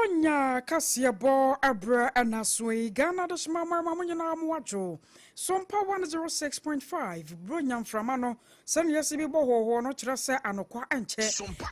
Bronya Kasiabo Abra Anaswe Ghana the Smama Mamuna Muajo Sompa 106.5 Bronya Framano San Yasibi Boho no Trasa Anokwa Anche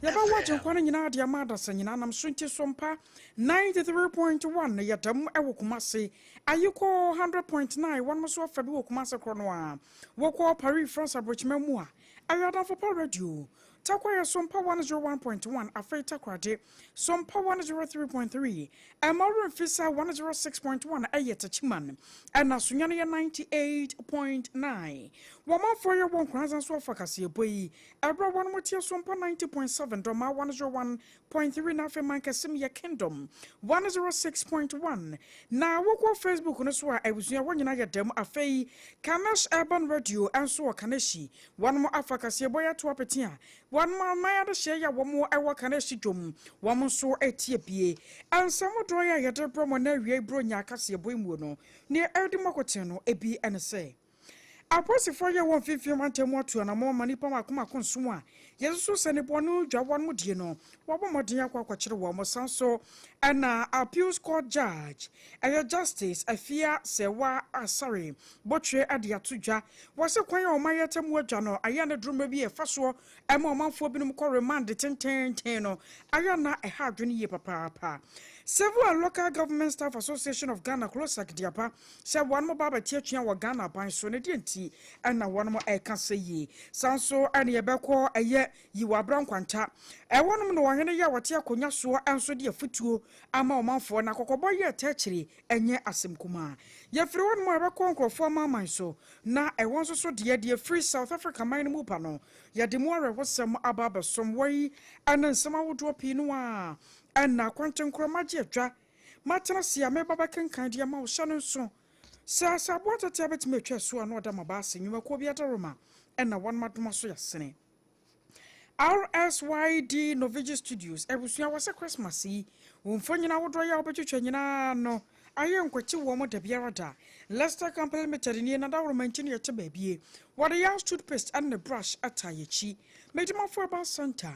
Yaba Wajan Kwanina Diamada Sanyanam Sunti Sompa 93.1 Yatam Ewokumasi Ayuko 100.9 one Maso Fabu Kumasa Kronoa Woko Paris France Abrochmemua Ayada for Radio Takwaya Sompa 101.1 Afeta Kwade Sompa 103.3 Amaru Fisa 106.1 Ayeta Chiman and Nasunyana 98.9 Wama for your one Kranzan Swafakasi Boy Abra one Motia Sompa 90.7 Doma 101.3 Nafe Mankasimia Kingdom 106.1 Now Woko Facebook Noswa I was one United Dem Afe Kanash Urban Radio and so Kaneshi one more Afakasi Boya to Apetia one more my other share one more I work Kaneshi Jum one more so etiepie and some droya yet promo na wie bronya kase boimuno near Erdimokoteno ebi and say Apostle for your 150 mantemo to an more money pama consuma. Yes, so send a bonu, Jawan Mudino, Wabamodia Quaquachero Wamosanso, and appeals court judge, and your justice, a fear, Sewa, sorry, Botre Adia Tuja, was a quail on my atemwajano, Ayana Drumabi, a faswa, and more for binum corremand, the 10 Ayana a hard ye papa. Several local government staff association of Ghana close like Diapa, said one more baba teaching our Ghana by Sonadian. And now one more I can say ye. Sanso and ye bako a ye you are brown quanta. I want no one in a year what ya conya so and so dear futu. I'm a man for Nakokoboy ye tertiary and ye asim kuma. Ye throw one more conquer for my so. Now I want so dear free South Africa mine mupano. Ya demora was some ababa some way and then some would drop in noir. And now quantum chromagia. Matana see a me baba can kind your mouse shannon so. Sasa bwata tabet me twa so no da mabase nyuma ko bia Roma and na one madoma so yasene RSYD Novage Studios ebusua wase Christmas yi wonfanyina wodro ya obetwetwa nyina no aye nkwachi wo mo da biara da Leicester Company Limited ni na da romanchini ye cheba bie what the young toothpaste and the brush atayechi medima for about center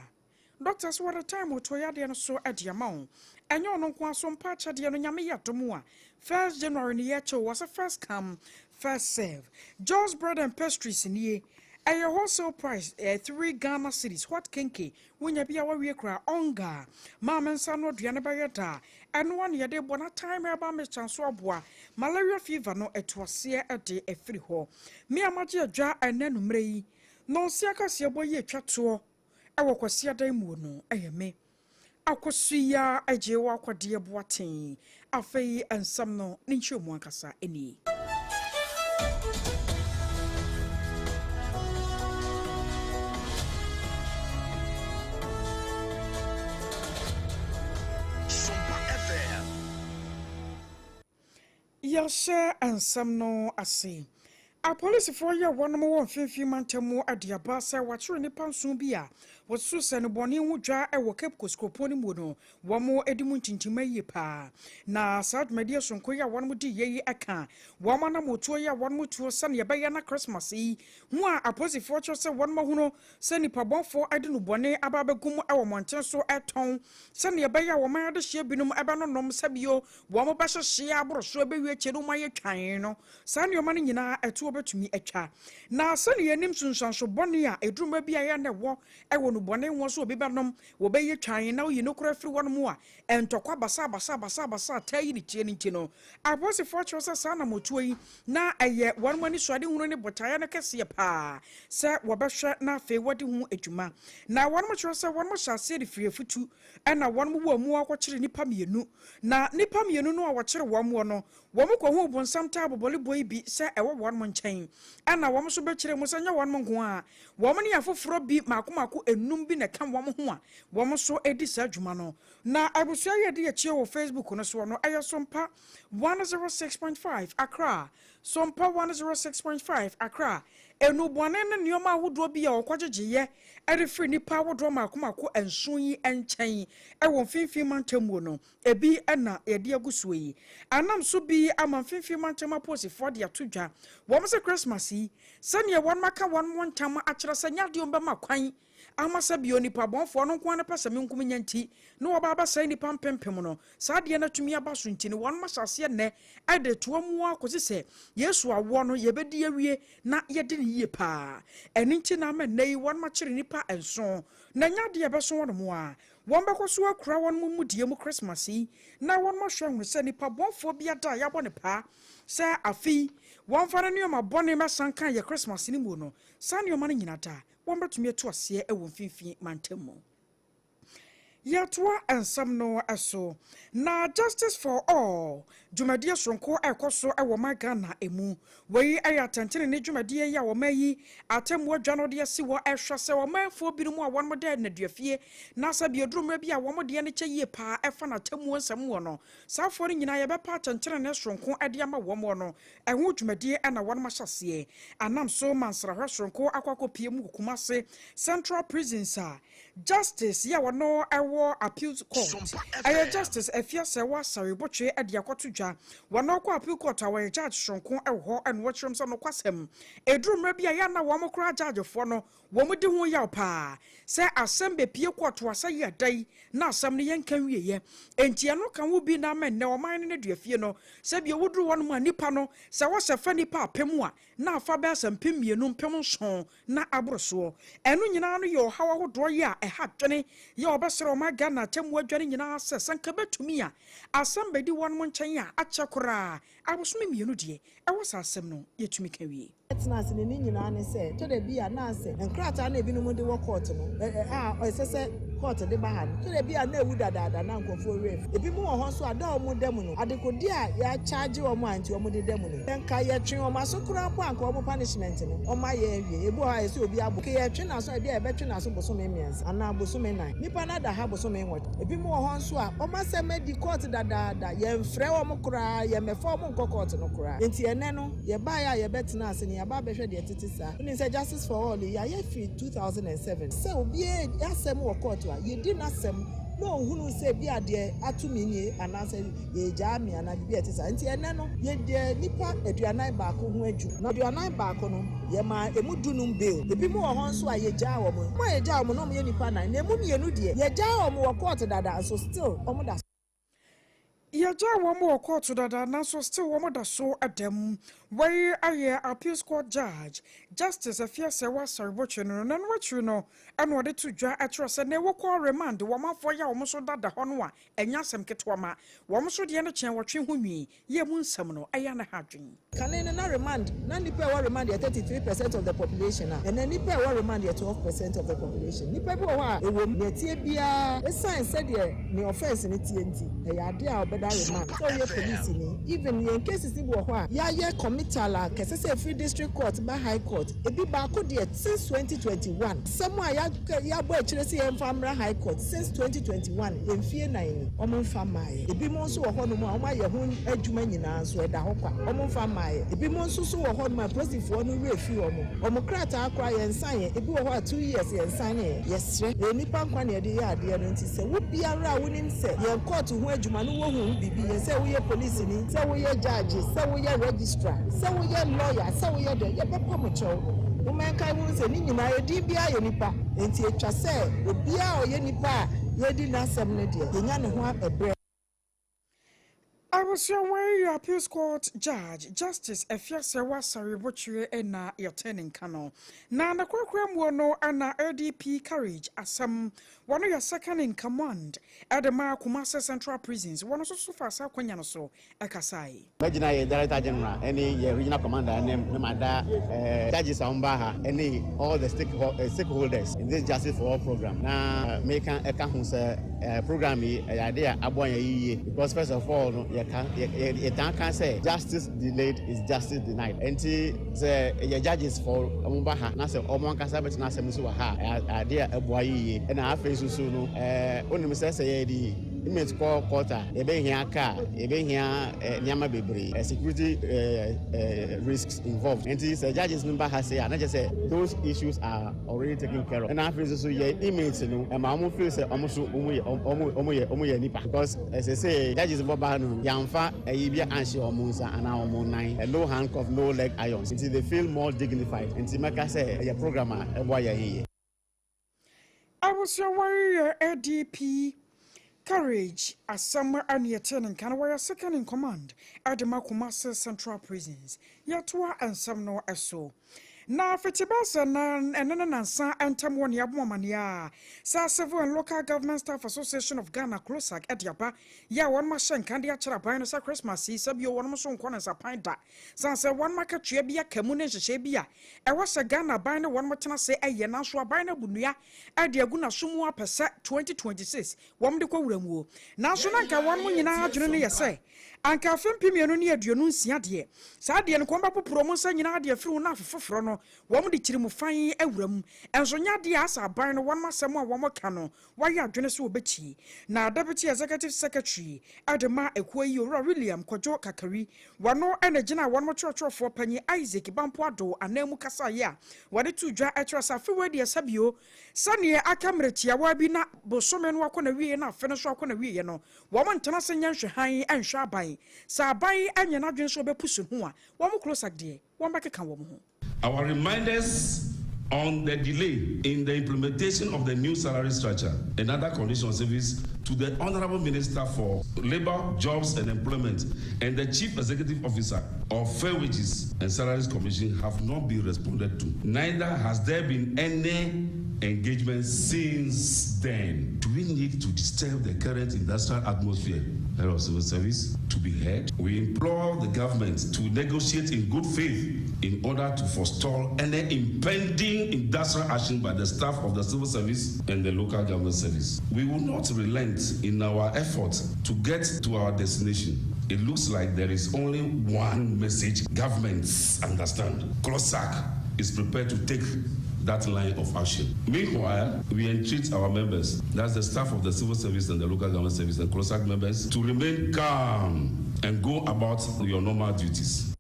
doctors what a time to ya de no so adiamon enyo no kwa so mpa chade no nyame yadomu a 1st January ni yecho was a first come first serve Joe's bread and pastries ni a wholesale price 3 Ghana cedis what kenke wonya bia wa wie kra onga mama nsa no aduane ba yeda and one ye de bona time aba me chanso aboa malaria fever no etwase ede efiri ho me amaje adwa ananumre yi no siaka se boye twato ewo kwase adan mu no eyeme Akosua Agyeiwaah Kodie boaten afei ansam no ninchemu ankasa eni Yasha ansam no ase a police for ya one more 150 mantemu adiaba sa watro ni pansun bia wosu se no boni wudwa e wo Cape Koskoponi mu no wo mo edimu ntintima yi pa na South Media sonko ya one mo di yeyi aka wo ma na moto ya one mo tuo sa ne be ya na Christmas yi hu a police for cho se one mo huno se ni pabonfo ade no boni ababegum e wo monten so eton se ne be ya wo ma ade hye binum ebe no nom sabio wo mo ba hye aboro so be wie cheru ma ye twan no sa ne o ma nyina eto betumi etwa na sane yanim sunsanso bone a edruma bia ya ne wo e wo no bone wo so obibanom wo be ye twan na wo yi no kura firi wono mu a entokwa basa tayi ni tie ni no abose fortune sa na motuo yi na eye won mani soade hunu ne botaya na kese pa se wo be hwe na fe wode hu adwuma na won mo chro se won mo hyase de firi futu na won mo wo mu akokire nipa mienu na nipa mienu no a wo kire wo mo no wo mo ko hu bonsam ta bobole boy bi se e wo won mo nchen ana wo mo so be kire mo se nya won mo nko a wo mo ne afoforo bi makomako enum bi na kan wo mo ho a wo mo so edi sa adwuma no na abusua ye de ye chie wo Facebook no so no ayo Sompa 106.5 Accra Sompa 106.5 Accra enu bone ne nioma ahodo bi a okwagegeye erefri nipa wodo makomako enson yi enchen e wo mfimfim mantamu no ebi na ye de agusuo yi anam so bi ama mfimfim mantama posifo de atodwa wo mo se Christmas yi sane ye won maka won wontam a kire sanya de omba makwan amasa bi onipa bonfo no nko an pese me nkum nyanti no oba ba sai nipa mpempem no saa de na tumi aba so nti ne won masase ne ade to mu akosi se Yesu awo no yebedi awie na yede ne yie pa eni nti na ma nei won ma kire nipa enso na nya de ebe so won mo a won bekoso akura won mu die mu Christmas yi na won ma hwe hu se nipa bonfo bia da ya bo ne pa se afi won fa ne ma bone ma sankan ye Christmas ni mu no sa ne o ma ne nyina da won betumi eto ase e won finfin mantemu Yatwa ensam no aso na justice for all dwumadie sonko ekoso ewo magana emu wei ayatantene ne dwumadie ya wo mayi atemu adwano de asi wo ehwese wo manfo birumu a won mo de na duafie na sabi odurumra bi a wo mo de ne kyeye pa efa na temu ensam wo no safo ne nyina ye bepa atantene ne sonko ade ama wo mo no ehu dwumadie na won mahyase anam so mansra hwa sonko akwakopie mu kukumase central prisons justice ya wono ewo appeals court aye justice efia se wa sare botwe ade akotodwa wono kwa appeal court awe judge sonko ewo en watchroom so no kwasem edurumra bia ya na wo mokra judge fo no wo mudi hu ya pa se asem pie court wasa ya dai na asem ne yenkan wieye entia no kan wo bi na men ne oman ne duafie no se bia woduru wono ma nipa no se wo se fa nipa apemu a na afa ba asem pemienu mpem so na abroso enu nyina no ye hawa hodo ya hadwene ye obesere omaga na temu adwane nyina se sanka betumi a asem bedi won mo nchen a achekora abosome mienu de ewo sa asem no yetumi ka wie etnas ne nyina ne se to de bia na se enkrata na ebi no mu de wo court no esese court de bahan to de bia na ewu dadada na nkofo ref ebi mu wo ho so ada omu dem no adekodi a ya charge omu anti omu de dem no enka ye twen omu asokura po anka omu punishment no omu ye awie ebu ha ese obi abo ke ye twen na so bia e be twen na so bosome miensa ana bosome nan nipa na da ha bosome nwot ebi mu wo ho so a omu asem di court dadada ye mfre omu kura ye mefo omu nko court no kura enti ene no ye ba ya ye betena ase ni aba behwe de tetisa ni say justice for all ya ye free 2007 say obi asem wo court a ye di na sem no hunu say bia de atumi ni anase ye jami anabi etisa enti ene no ye de nipa aduanan ba ko ho aju na aduanan ba ko no ye ma emudunum bail ebi mu wo ho nso a ye ja wo mo ye ja wo mo no ye nipa nan na emu mienu de ye ja wo mo wo court dada so still omo da Yaja wamo court dada na so still wamo da so adem where aye appeals court judge justice afia se wa sarboche no na nwachi no eno ode to dwa atro se na wo call remand wo mafo ya wo so dada hono a enya sem ketwa ma wo so de no chen wotwe ho nwi ye mu nsam no aya na hadwen kanene na remand na nipa wa remand 33% of the population and then nipa wa remand 12% of the population nipa bi wo a ewo metie bia e sign said the offense ni TNT e ya de a obeda remand so ye police ni even in cases ni wo ho a ya ye committal a kese free district court ba high court e bi ba ko de since 2021 some ya bo akire se ye mfamra high court since 2021 emfie 9 omo mfamae e bi mo so wo ho no mu a omo aye ho adwuma nyina so e da ho kwa omo mfamae ebi mo nso so wo ho ma prosifo no refi omo krata akwa ye nsan ye ebi wo ho 2 years ye nsan ye yesre e nipa nkwa na ye de ya ade no nti se wo biara wonim se ye court ho adwuma no wo hu bibi ye se wo ye police ni se wo ye judge se wo ye registrar se wo ye lawyer se wo ye de ye bepo mo chew wo men kai wo se ni nyina ye di bia ye nipa enti etwa se obi a o ye nipa ye di nasem ne de ye nya ne ho ebre I was your way appeals court judge justice efia se wa sare botwe na your turning kano na na kwakwa no na LDP courage asam one your second in command at the Kumase Central Prisons one so fast akwanya no so ekasai Majina ye director general any regional commander name Mada judges Ambaha any all the stakeholders in this justice for all program na make eka hu se program yi idea abonya yi because first of all no you can't say justice delayed is justice denied. Enti say your judges for Ambaha na say omo kasa bet na sem so ha idea aboyi e na afa so no onim say di image call quarter e be hia car e be hia nyama bebre security risks involved. Enti say judges number has say na just say those issues are already taken care of. And afa so your image no e ma omo feel say omo so omo ye nipa because as I say judges boba no yamfa ayibia anhye omunsa ana omunnan no handcuff no leg irons until they feel more dignified until make say a programmer eboya here I was your warrior ADP Courage as summer and yet in Canada second in command at the Makumasa Central Prisons. Yatua and some no so. Na fetibasa na nansa antam won yabomania Sarfo and Local Government Staff Association of Ghana Closak Ediapa ya won ma shenkan dia chiraban sa Christmas sabio won mo so nkon sa panda sanse won ma katue bia kamu ne hyehe bia e wasa Ghana ban ne won mo tena se eye na so aban na bunua ade agu na somu apesa 2026 won de kwawuramu na so na nka won mo nyina adwene ne yese anka fempimienu ne aduonu nsia de sa de ne komba poporo mo sa nyina de afiri na afoforo no wom de kirimu fan awuram enso nya de asa ban no won masem a wom ka no waya adwene so obechi na deputy executive secretary adema ekoyi ora William Kojo Kakari wano enagina won mo chorchorfo panyi Isaac Bampoado anamu kasa ya wade tudwa etrasa fiwe de sabio sane akamretia wa bi na bosome no akona wie na afene so akona wie no wom ntena se nya nhwehan enhwe aban sa aban anya na adwene so obepusu ho a wom closer de wom bakeka wom ho. Our reminders on the delay in the implementation of the new salary structure and other conditions of service to the Honorable Minister for Labour, Jobs and Employment and the Chief Executive Officer of Fair Wages and Salaries Commission have not been responded to. Neither has there been any engagement since then. Do we need to disturb the current industrial atmosphere of civil service to be heard? We implore the government to negotiate in good faith in order to forestall any impending industrial action by the staff of the civil service and the local government service. We will not relent in our effort to get to our destination. It looks like there is only one message governments understand. CLOSAC is prepared to take that line of action. Meanwhile, we entreat our members, that's the staff of the civil service and the local government service and CLOSAC members, to remain calm and go about your normal duties.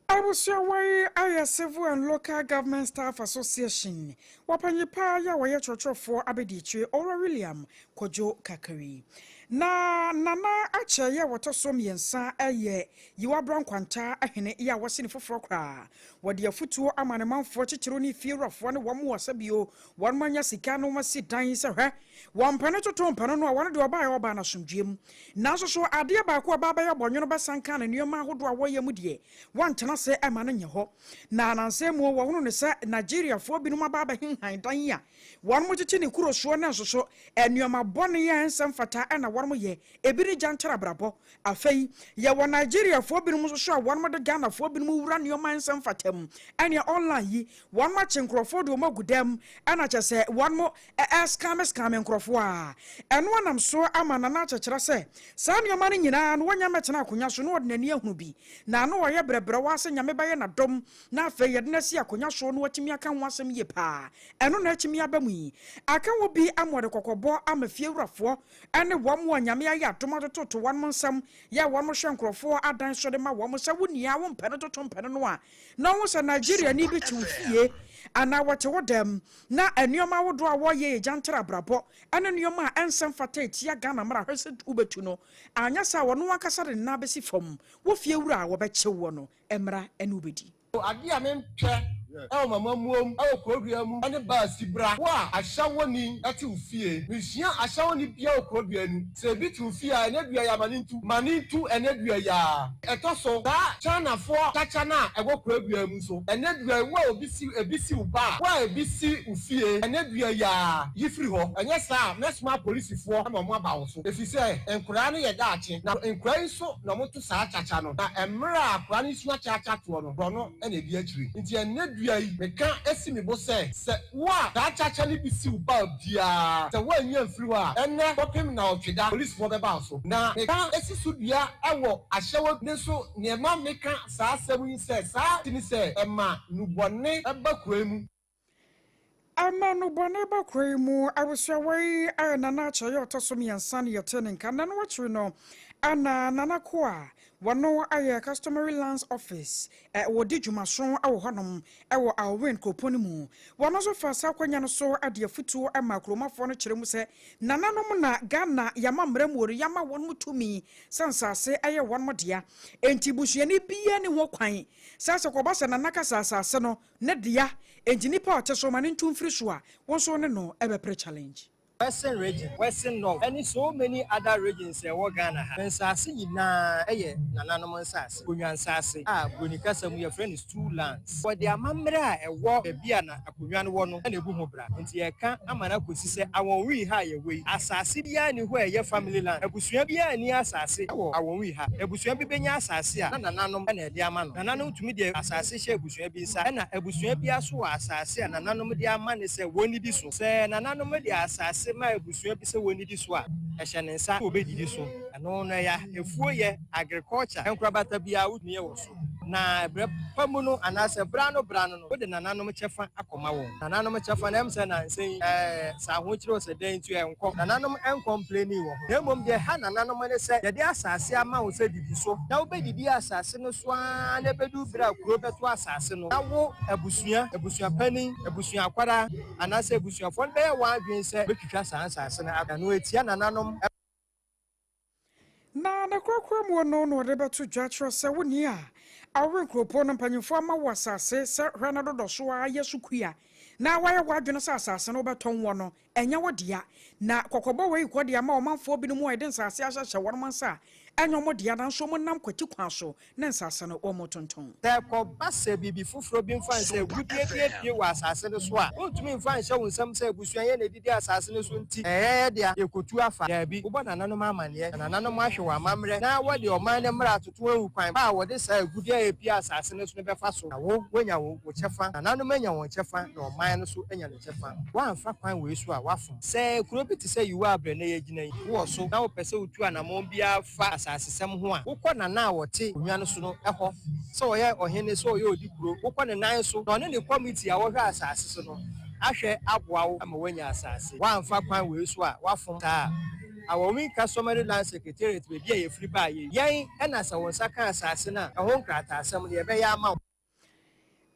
I was your way, I Civil and Local Government Staff Association. Wapanyipa ya waya chocho for Abediche Ora William Kojo Kakari. Na nana acha ya watosom yensa eye yiwa bran kwanta ahene ya wasini foforo kra wode afutuo amane manfo chichiro ni fierafo ne wom wasabio won manya sika no masi dan se hwe wampane toto mpano no won de oba ya oba na somdwem na so so ade ba ko baba ya bonyono basanka na nioma ahodo a woyam de wantena se amane nye ho na nanse mu wo hono ne se Nigeria fo binum baba hinhan dan ya won mo chichi ne kuro so na so so enioma bone ya ensem fata na won ye ebiri janchara brabo afei ye wo Nigeria fo binum so so won mo de Ghana fo binum wura nioma ensem fatam ene online yi won ma chenkrofo de mo gudam ana chese won mo scam nkrofo a eno anam so amana na chechera se sa nioma ne nyina no wonya metena akonya so no de nani ahunu bi na no ye brebre wa se nyame baye na dom na afei ye de na si akonya so no watimi aka ho asem ye pa eno na atimi abamu yi aka wo bi amode kokobo amafie wurafo ene wo nyame ya atomato toto wan monsam ya wan mo hwenkrofo adan so de ma wo mo sa wonia wo mpene toto mpene no a na wo sa Nigeria ni bi chiwfie ana wote wodam na enioma wodo a wo ye jantra brabo ene nioma ensem fata etia Ghana mara hwese ubetu no anya sa wo no akasa de na besi fom wo fie wura wo be chewo no emra ene ubedi ade a mentwe e mama muom e okrodua mu ane ba sibra wa ahyawoni ate ufie mihia ahyawoni bia okrodua nu se bi tu ufie a ene dua ya manintu ene dua ya etoso da China fo chacha na ego okrodua mu so ene dua wa ebisi uba wa ebisi ufie ene dua ya yifri ho enye sa mesma police fo ama mo aba wo so efise enkura no ye daache na enkura so na moto sa chacha no na emra akura ni sua chacha to no ene bi akiri nti ene dua yi meka esi mi bo se wa da chacha ni bisi uba dia se wa nya mfiri wa ene popim na otweda police fo be ba so na meka esi so dua ewo ahyewo ne so ne ma meka sa asem yi se sa tini se ema nubone eba kwemu ama nubone eba kwemu awushawai ana na acha yo tosom yansan yetene nka na no wachiri no ana nana koa wano aye customary lands office wodi dwumason awo honom ewo awen koponi mu wano so fasa kwanya no so ade afutuo makromafo no kyeremu se nananom na Ghana yama mramori yama won mutumi sansase aye won modea enti busuani biye ne ho kwan sase ko basa nanaka sasase no ne dia enjinipa oteso mane ntumfiri so a wonso ne no ebepre challenge. Western region, Western North, and so many other regions in Ghana. And Sasi na Nananom Sas, Kunyan Sasi, Bunikasa, your friend is 2 lands. But the Amambra, a walk, a Biana, a Kunyan one, and a Bumobra. And the Aka Amana could say, I won't we high away. As Sasi, anywhere your family land, a Busuabia near Sasi, I won't we have a Busuabi Benya Sasia, Nananom and a Diamano. Nanano to me, the Asasi Busuabi, and a Busuabia Sua Sasi, and Nananom Diaman is a one edition. Say Nananom Asasi. My busua bi se woni di so a ehye ne nsa obedi di so ano no ya efuo ye agriculture enkrabata bia wudue wo so na pamu no anase brano no wo de nananom chefa akoma wo nananom chefa na emse na nsen sa ho kire wo se den tu enko nananom encomplaini wo na mom de ha nananom ne se ye de asase ama wo se didi so na wo be didi asase no so na bedu bra kuro beto asase no na wo abusua panin abusua akwara anase abusua fon be wa adwen se betwitwa asase na aka no etia nananom na kwakwa mu no de beto dwatro se woni a awen kropo no mpanyefo ama wasase se hwana dodo so a yesukua na waye wadwene sa asase no beton wo no enya wodia na kokobo we ikodi ama omanfo bi no mu eden sase ahyehye won mansa enyo modia na nso monam kwati kwa so na nsase no o motonton te ko base bibi fufuro bi mfa nse gudie pie wa asase no so a ontumi mfa nse wonsam se busuan ye na didi asase no so nti dia ekotu afa ya bi ubo nananom amane nananom ahwe wa amamre na wode oman ne mra atoto awu kwan ba wode sa gudie epie asase no so ne befa so na wo wanya wo chefa nananom anya wo chefa na oman no so anya ne chefa wa mfa kwan we so a wafo se kuro bi te se yiwa abre na ye gina yi wo so na wo pese utu anamon bia fa asasesem ho a wokọ na wote onwa no so no eho so oye ohene so oye odi kuro wokọ ne nan so na ne committee a wo hwa asase so no ahwe aboawo ama wanya asase wa mfa kwan we so a wafo ta our win customary land secretariat be bia ye free ba ye yen na sa won saka asase na eho nkrata asem ne be ya ama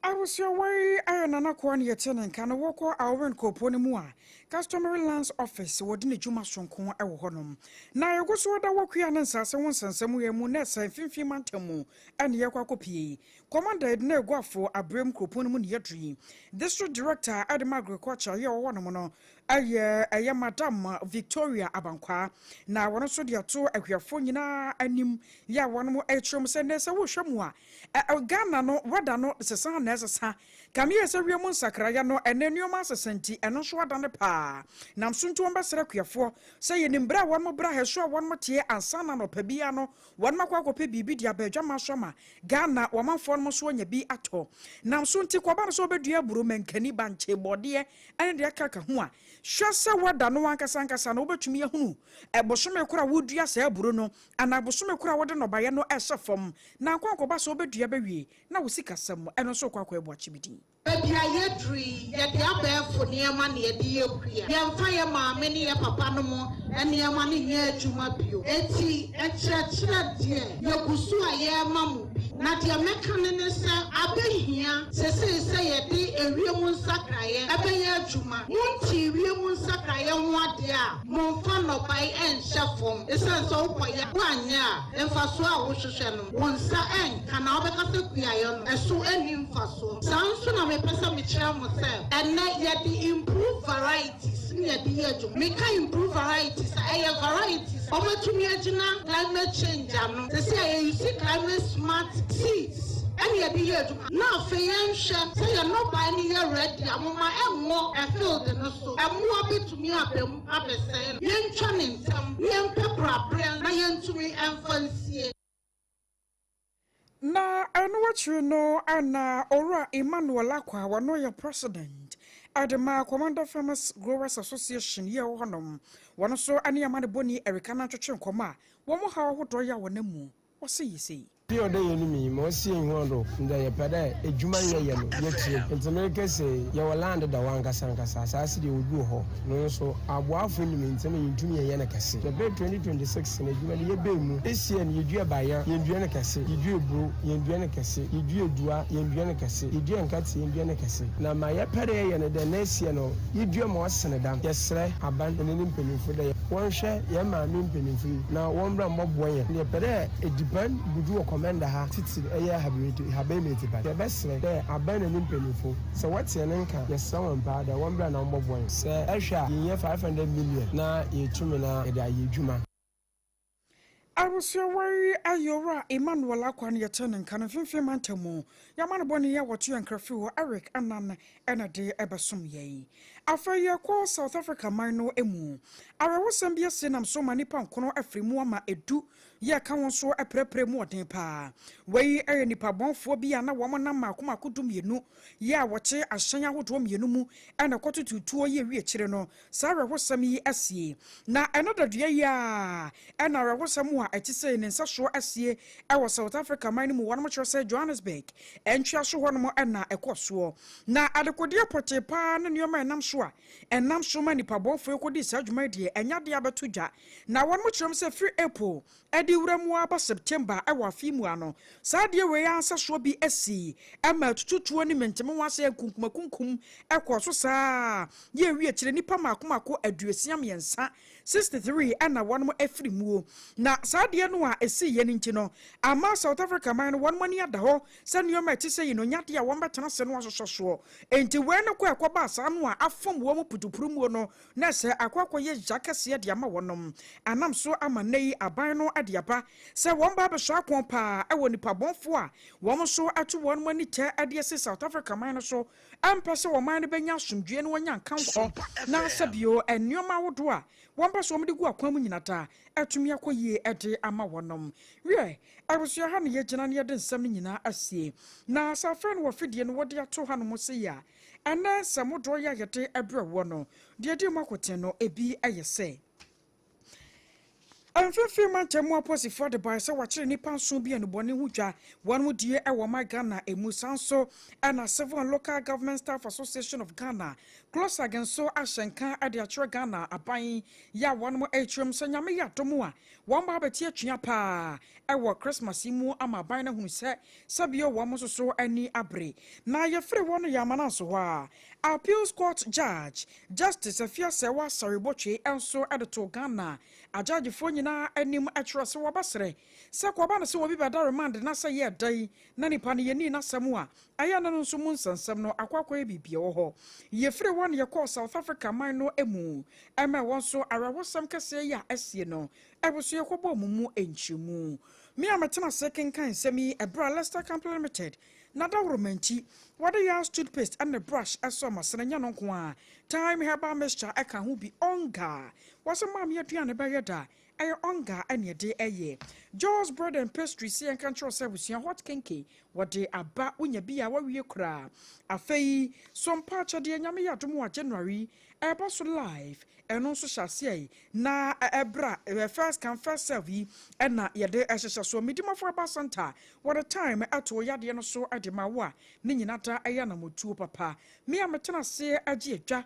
I was your way, I nana kwan yetenen kan woko awen koponi mu a customary lands office wodi ne djuma sonko e wo honom na yegoso da wokua ne nsase won sansam ye mu na san finfi mantamu ene ye kwakopie commander na eguafo abrem koponi mu ne yedri district director adema agriculture ye wo honom no aye madam Victoria Abankwa na wono so de ato ahwiafo nyina anim ya wono mo etrom se ne se wo hwemu a Ghana no wada no sesa na sesa kamie se wiemu nsakra ya no enenioma sesanti eno so wada ne pa nam suntu ombasere kwiafo se ye nimbra won mo bra heso won mo tie ansana no pabia no won makwakope bibi dia badwama soma Ghana womanfo no so nya bi ato nam sunti kwaba so bedua buru menkani banche bode ene de kaka ho a hwese wada no wankasa no obetumi ehunu ebosome kura wodua se aburu no ana bosome kura wode no baye no esefom na kwakoba so obedua bawie na wosikasam eno so kwakwa ebo achibidi Baby, I drink, yet the upper for near money at the Yokia. Young fire mamma, any papa no more, and near money near to my pew. Etty, and church, dear, Akosua Agyeiwaah Kodie. Not your mechanist, I be here, say a day a real Sakaya, a bay Juma. Monty, real Sakaya, what dear, more fun of by and shuffle. It's so for 1 year, and for so I was one sa and can I be a pion, and so any for so. Sounds soon person me try myself and not yet the improve varieties near the year to make improve varieties varieties over to me climate change they say you see climate smart seeds and yet the year to now financial say you're not buying your ready I'm more and filled and so I'm more bit to me up saying young churning some young pepper brand young to me and fancy na anwachi no ana ora Emmanuel Akwa wano ya president adema commander farmers growers association ye honom wano so ani amane boni erikana twetwe nkoma wo mo ha hodo ya wonamu wose yisi Pio de enemy mo si enwondo nda ye pede ejuma ye no ye tie ntemeke se ye walande da wanka sankasa asase de odu ho no so aboafo enemy nteme yintumi ye na kase the 2026 na ejuma ye be mu esie na yedua baya ye ndua na kase yedua ebro ye ndua na kase yedua edua ye ndua na kase yedua nkati ye ndua na kase na ma ye pede ye ne de na esie no yedua mo sene dam ye sre aban ne mpemfo de won hwe ye ma me mpemfo na won bra mbobwo ye pede ediban budu commander ha titi eye habemete ba the best there abana ni mpenifo so what ye nka ye sawon pa da won bra na mbobon se ehwa ye 500 million na ye tumi na ye da ye dwuma. Akosua Agyeiwaah Emmanuel Akwan yɛtɛn nkan mfimfim mantamu yamane bɔne ya wɔto yankrafi wɔ Eric Anan ɛna de ɛbɛsom yɛn afɛyɛ kɔ South Africa man no emu awɛwosɛm bi ase nam so ma nipa nkono afrimu ama edu yɛ ka wɔn so ɛprɛprɛ mu ɔden pa wei ɛyɛ nipa bɔnfoɔ bi ana wɔn nam makomako dumienu yɛ a wɔkye ahyɛn ahodoɔ mienu mu ɛna kɔtotutuo yɛ wie kyire no saa awɛwosɛm yi asie na ɛno dadua yi a ɛna awɛwosɛm a ɛte sɛ ne nsa so asie ɛwɔ South Africa man mu wɔn mo kyerɛ sɛ Johannesburg ɛntwa so hɔ no ɛna ɛkɔ soɔ na adekodeɛ pɔte pa na nneɛma ɛnam so a ɛnam so ma nipa bɔnfoɔ kɔdi saa dwuma deɛ ɛnya de abɛto dwa na wɔn mo kyerɛ sɛ free April ɛde wura mu aba September ɛwɔ afi mu ano saa deɛ wei ansa so bi asi ɛma tututuo ne menteme wase kunkum ɛkɔ so saa yɛ wie kyerɛ nipa makomako aduosia mmiɛnsa 63 ɛna wɔn mo afiri mu na saa deɛ no a esi yɛ ninti no ama South Africa man no wɔn mani ada hɔ sɛ nneɛma ɛte sɛ yino nyade a wɔn bɛtena sɛ no asosɔsoɔ enti wɛn no kɔ ɛkɔba saa no a afɔm wɔn putupuru mu no na sɛ akɔkɔyɛ jakɛseɛ de ama wɔnom anam so ama nei aban no ade aba sɛ wɔn ba bɛhwɛ akɔn paa ɛwɔ nipa bɔnfo a wɔn so ato wɔn mani tɛ ade ase South Africa man no so ampɛ sɛ wɔn man no bɛnya asomdue no wɔnya nkankɔ na sɛbio nneɛma ahodoɔ a wɔn ba so wɔn de gu akwan mu nyinata atumi akɔyie ɛde ama wɔnom wie abusua ha ne yɛgyina ne yɛde nsɛm no nyinaa asie na safrɛ no wɔ fidie no wɔde ato ha no mo se ya ɛnɛ sɛ modoɔ yɛ yɛde ɛbrɛ wɔ no deɛ di mu akote no ebi ɛyɛ sɛ Amfifim mantamu aposifo de bai se wakyere nipa nso bi anubɔne ho dwa wɔn mu die ɛwɔ ma Ghana emu sanso ɛna Civil and Local Government Staff Association of Ghana close against so ahyɛnka ade akyerɛ Ghana aban ya wɔn mu atwam sɛ nyame yɛ adomu a wɔn ba bɛtie atwea paa ɛwɔ Christmas mu ama aban na hunu sɛ sabio wɔn mo so ani abre na yɛfrɛ wɔn yɛ amana so hɔ a Appeals Court Judge Justice Afia Sewa Saribotwe enso ɛde to Ghana ajagefo nyina anim atwerɛ sɛ wɔbasrɛ sɛ kɔba no sɛ wɔbi bɛda remand na sɛ yɛ dai na nipa ne yɛni na sɛm a ayɛ no nso mu nsɛnsɛm no akwakɔyɛ bibia wɔ hɔ yɛfrɛ wɔn yɛkɔ South Africa man no emu ɛma wɔn so arawosɛm kɛseɛ yɛ asie no ɛboso yɛkɔbɔ mu mu enchimu me ametena second kan sɛmi ɛbra Leicester Company Limited na da romanti wade ya toothpaste and the brush aso masene nya no nko a time herbal mixture eka ho bi onga wase mam ye aduane ba yeda eye onga ane de eye Joe's bread and pastry see and control service hot kenke wade aba unya bia wawie kura afei Sompa chade nyame ya domo January eba so live eno so hyase na ebra first come first serve yi na yede ehyehyɛ so midimafo aba center what a time ato yade no so adema wo a ne nyinata eya na motuo papa me ametena se Agyeiwaah